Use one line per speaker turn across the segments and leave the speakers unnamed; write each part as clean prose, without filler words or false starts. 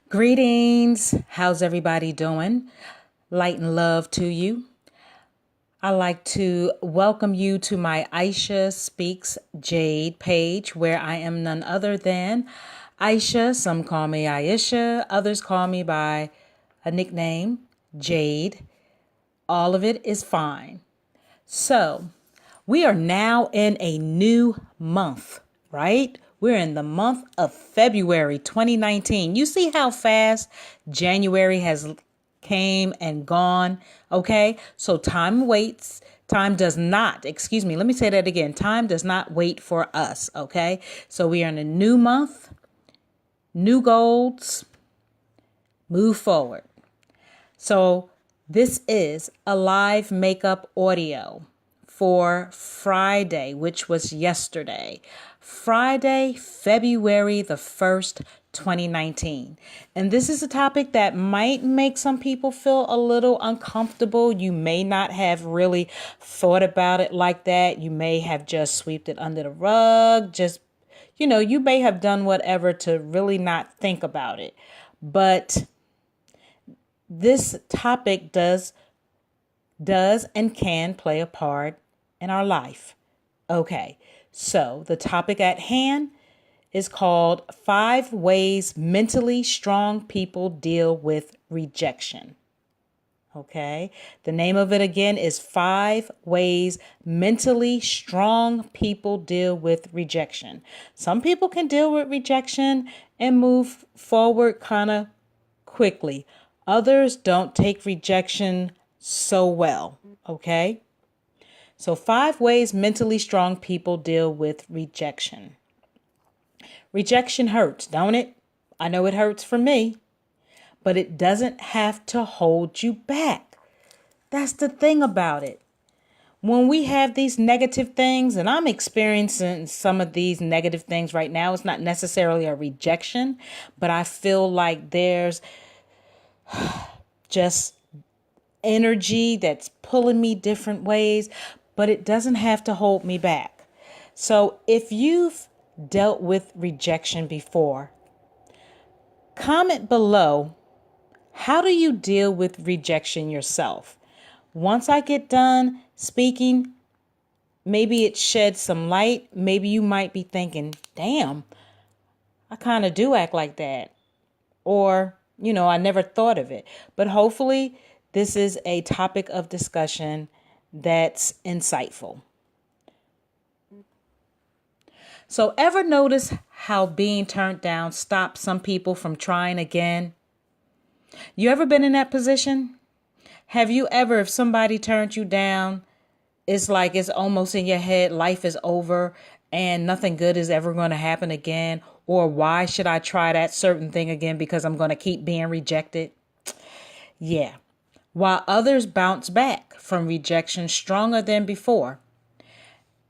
Greetings. How's everybody doing? Light and love to you. I like to welcome you to my Aisha Speaks Jade page, where I am none other than Aisha. Some call me Aisha, others call me by a nickname, Jade. All of it is fine. So, we are now in a new month, right? We're in the month of February 2019. You see how fast January has came and gone, okay? So time waits. Time does not, let me say that again. Time does not wait for us, okay? So we are in a new month, new goals, move forward. So this is a live makeup audio for Friday, which was yesterday. Friday, February the 1st, 2019. And this is a topic that might make some people feel a little uncomfortable. You may not have really thought about it like that. You may have just swept it under the rug. You may have done whatever to really not think about it. But this topic does and can play a part in our life. Okay, so the topic at hand is called 5 Ways Mentally Strong People Deal with Rejection. Okay, the name of it again is 5 Ways Mentally Strong People Deal with Rejection. Some people can deal with rejection and move forward kind of quickly. Others don't take rejection so well, okay? So 5 ways mentally strong people deal with rejection. Rejection hurts, don't it? I know it hurts for me, but it doesn't have to hold you back. That's the thing about it. When we have these negative things, and I'm experiencing some of these negative things right now, it's not necessarily a rejection, but I feel like there's just energy that's pulling me different ways, but it doesn't have to hold me back. So if you've dealt with rejection before, comment below, how do you deal with rejection yourself? Once I get done speaking, maybe it sheds some light. Maybe you might be thinking, damn, I kind of do act like that. Or, I never thought of it. But hopefully this is a topic of discussion that's insightful. So ever notice how being turned down stops some people from trying again? You ever been in that position? Have you ever, if somebody turned you down, it's like it's almost in your head, life is over and nothing good is ever going to happen again? Or why should I try that certain thing again because I'm going to keep being rejected? Yeah. While others bounce back from rejection stronger than before,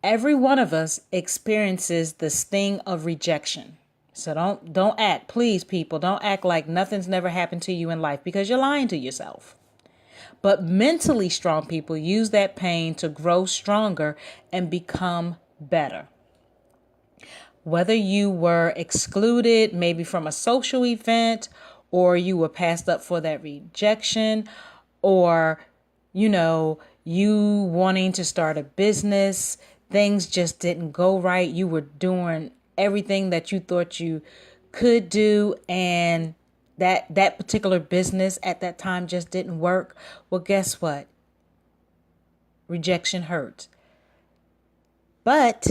every one of us experiences the sting of rejection. So don't act, please, people, don't act like nothing's never happened to you in life because you're lying to yourself. But mentally strong people use that pain to grow stronger and become better. Whether you were excluded, maybe from a social event, or you were passed up for that rejection, or, you wanting to start a business, things just didn't go right. You were doing everything that you thought you could do, and that particular business at that time just didn't work. Well, guess what? Rejection hurts. But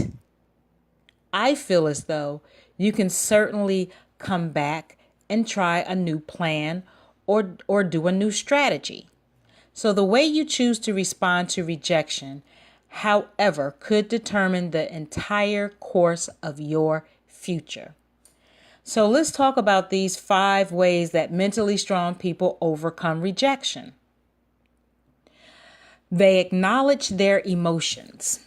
I feel as though you can certainly come back and try a new plan or do a new strategy. So the way you choose to respond to rejection, however, could determine the entire course of your future. So let's talk about these 5 ways that mentally strong people overcome rejection. They acknowledge their emotions.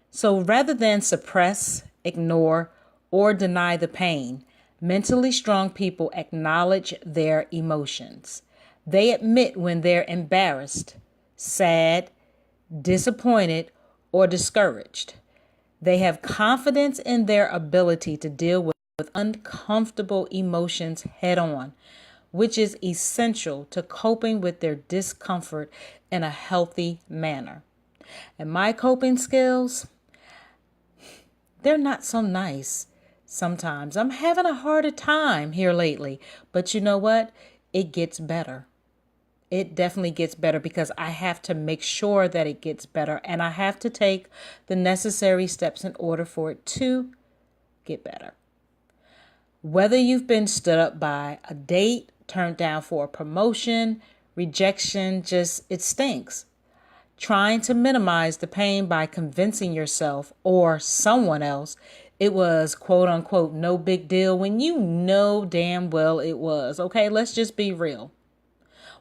So rather than suppress, ignore, or deny the pain, mentally strong people acknowledge their emotions. They admit when they're embarrassed, sad, disappointed, or discouraged. They have confidence in their ability to deal with with uncomfortable emotions head on, which is essential to coping with their discomfort in a healthy manner. And my coping skills, they're not so nice sometimes. I'm having a harder time here lately, but you know what? It gets better. It definitely gets better because I have to make sure that it gets better, and I have to take the necessary steps in order for it to get better. Whether you've been stood up by a date, turned down for a promotion, rejection, it stinks. Trying to minimize the pain by convincing yourself or someone else it was quote unquote no big deal when you know damn well it was. Okay, let's just be real.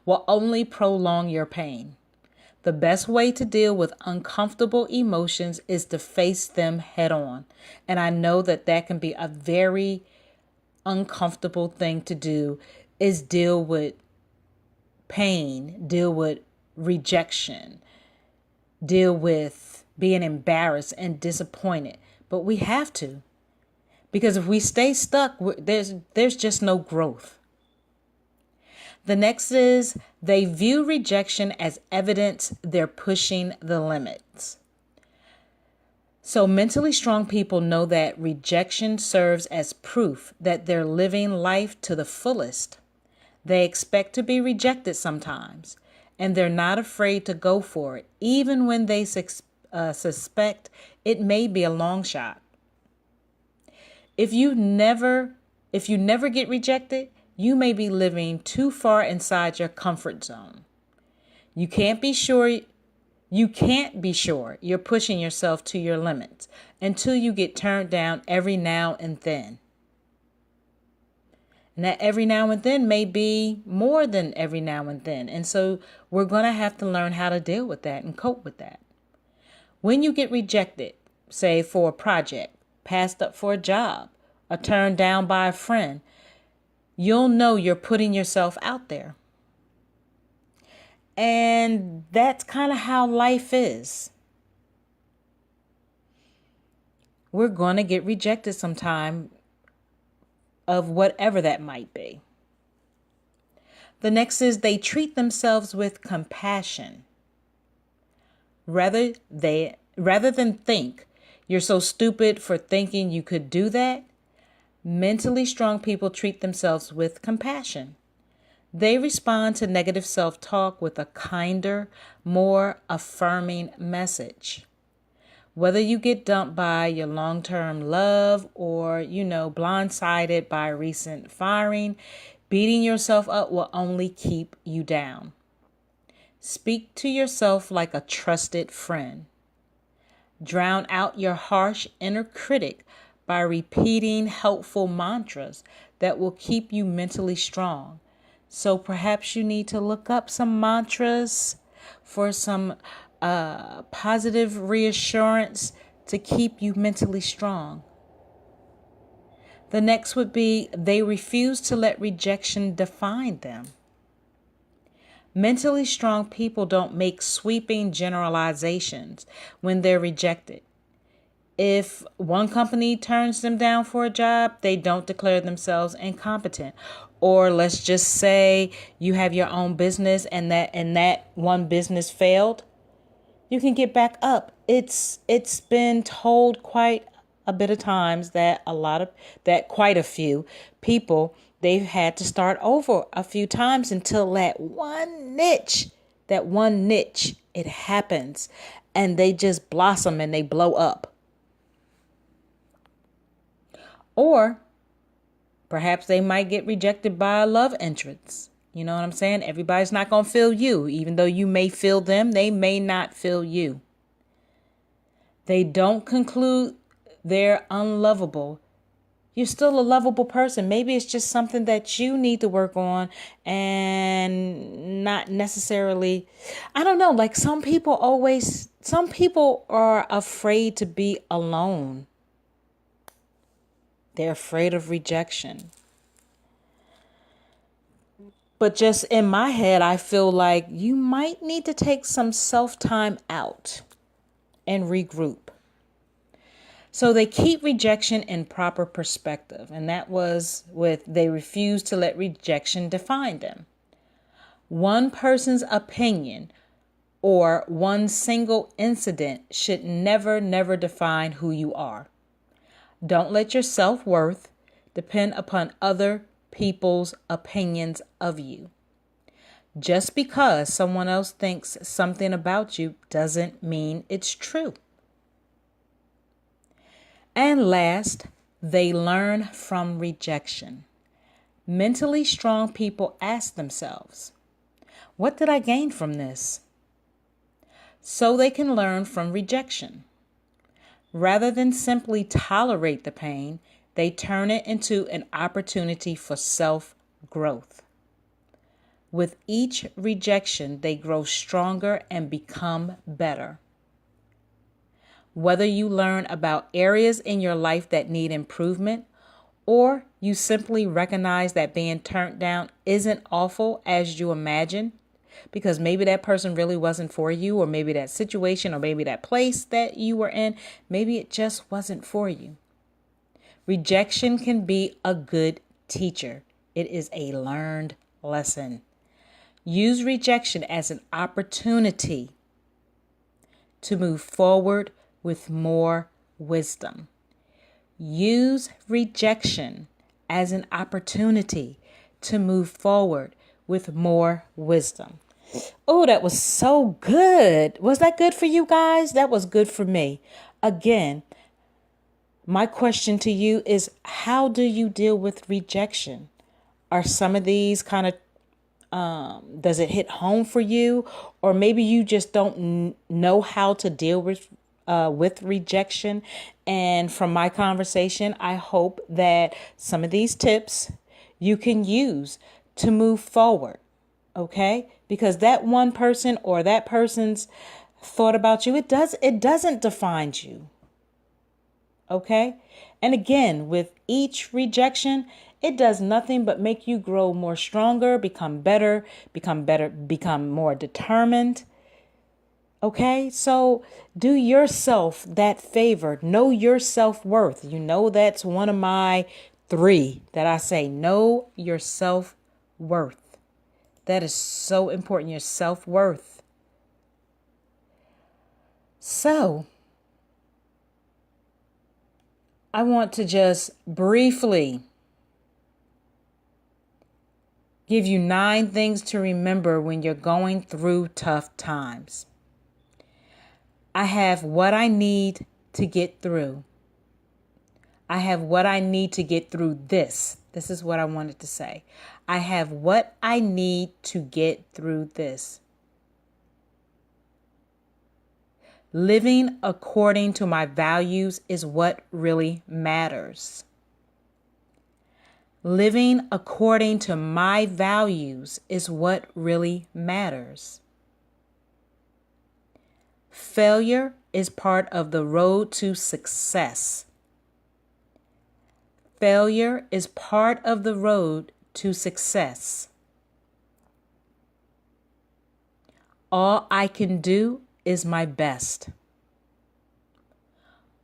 Will only prolong your pain. The best way to deal with uncomfortable emotions is to face them head on. And I know that that can be a very uncomfortable thing to do, is deal with pain, deal with rejection, deal with being embarrassed and disappointed. But we have to, because if we stay stuck, there's just no growth. The next is they view rejection as evidence they're pushing the limits. So mentally strong people know that rejection serves as proof that they're living life to the fullest. They expect to be rejected sometimes, and they're not afraid to go for it, even when they suspect it may be a long shot. If you never get rejected, you may be living too far inside your comfort zone. You can't be sure you're pushing yourself to your limits until you get turned down every now and then. And that every now and then may be more than every now and then. And so we're going to have to learn how to deal with that and cope with that. When you get rejected, say for a project, passed up for a job, or turned down by a friend, you'll know you're putting yourself out there. And that's kind of how life is. We're going to get rejected sometime, of whatever that might be. The next is they treat themselves with compassion. Rather than think you're so stupid for thinking you could do that, mentally strong people treat themselves with compassion. They respond to negative self-talk with a kinder, more affirming message. Whether you get dumped by your long-term love or, blindsided by recent firing, beating yourself up will only keep you down. Speak to yourself like a trusted friend. Drown out your harsh inner critic by repeating helpful mantras that will keep you mentally strong. So perhaps you need to look up some mantras for some positive reassurance to keep you mentally strong. The next would be they refuse to let rejection define them. Mentally strong people don't make sweeping generalizations when they're rejected. If one company turns them down for a job, they don't declare themselves incompetent. Or let's just say you have your own business and that one business failed. You can get back up. It's been told quite a bit of times that quite a few people, they've had to start over a few times until that one niche, it happens and they just blossom and they blow up. Or perhaps they might get rejected by a love interest. You know what I'm saying? Everybody's not going to feel you. Even though you may feel them, they may not feel you. They don't conclude they're unlovable. You're still a lovable person. Maybe it's just something that you need to work on and not necessarily, I don't know, like some people are afraid to be alone. They're afraid of rejection. But just in my head, I feel like you might need to take some self-time out and regroup. So they keep rejection in proper perspective, and that was with they refuse to let rejection define them. One person's opinion or one single incident should never define who you are. Don't let your self-worth depend upon other people's opinions of you. Just because someone else thinks something about you doesn't mean it's true. And last, they learn from rejection. Mentally strong people ask themselves, what did I gain from this? So they can learn from rejection. Rather than simply tolerate the pain, they turn it into an opportunity for self-growth. With each rejection, they grow stronger and become better. Whether you learn about areas in your life that need improvement, or you simply recognize that being turned down isn't awful as you imagine, because maybe that person really wasn't for you, or maybe that situation, or maybe that place that you were in, maybe it just wasn't for you. Rejection can be a good teacher. It is a learned lesson. Use rejection as an opportunity to move forward with more wisdom. Use rejection as an opportunity to move forward with more wisdom. Oh, that was so good. Was that good for you guys? That was good for me. Again, my question to you is, how do you deal with rejection? Are some of these kind of does it hit home for you, or maybe you just don't know how to deal with rejection? And from my conversation, I hope that some of these tips you can use to move forward. Okay, because that one person or that person's thought about you, it doesn't define you. Okay, and again, with each rejection, it does nothing but make you grow more stronger, become better, become more determined. Okay, so do yourself that favor. Know your self-worth. You know, that's one of my 3 that I say. Know your self-worth. That is so important, your self-worth. So, I want to just briefly give you 9 things to remember when you're going through tough times. I have what I need to get through. I have what I need to get through this. This is what I wanted to say. I have what I need to get through this. Living according to my values is what really matters. Living according to my values is what really matters. Failure is part of the road to success. Failure is part of the road to success. All I can do is my best.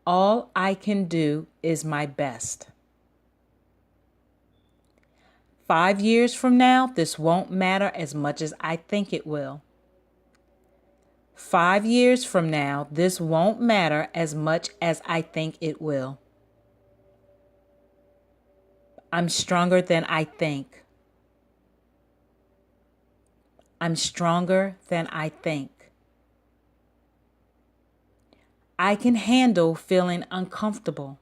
All I can do is my best. 5 years from now, this won't matter as much as I think it will. 5 years from now, this won't matter as much as I think it will. I'm stronger than I think. I'm stronger than I think. I can handle feeling uncomfortable.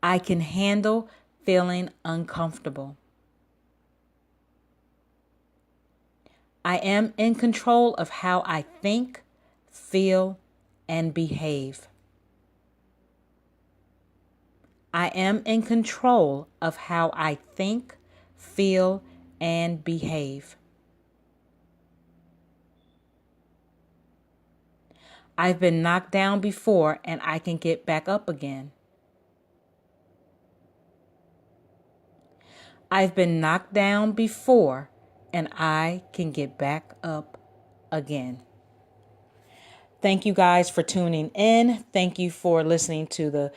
I can handle feeling uncomfortable. I am in control of how I think, feel, and behave. I am in control of how I think, feel, and behave. I've been knocked down before and I can get back up again. I've been knocked down before and I can get back up again. Thank you guys for tuning in. Thank you for listening to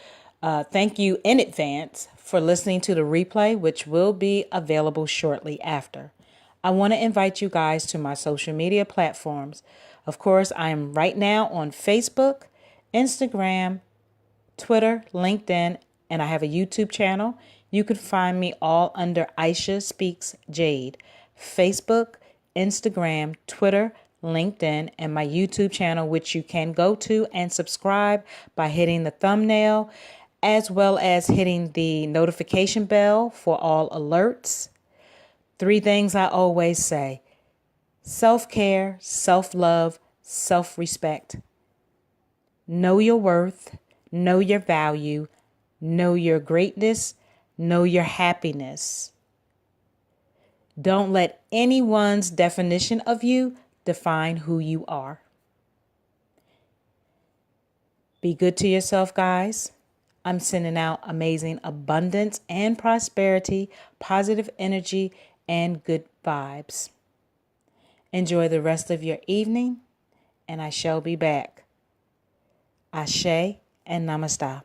thank you in advance for listening to the replay, which will be available shortly after. I want to invite you guys to my social media platforms. Of course, I am right now on Facebook, Instagram, Twitter, LinkedIn, and I have a YouTube channel. You can find me all under Aisha Speaks Jade. Facebook, Instagram, Twitter, LinkedIn, and my YouTube channel, which you can go to and subscribe by hitting the thumbnail, as well as hitting the notification bell for all alerts. 3 things I always say: self-care, self-love, self-respect. Know your worth, know your value, know your greatness, know your happiness. Don't let anyone's definition of you define who you are. Be good to yourself, guys. I'm sending out amazing abundance and prosperity, positive energy, and good vibes. Enjoy the rest of your evening, and I shall be back. Ashe and Namaste.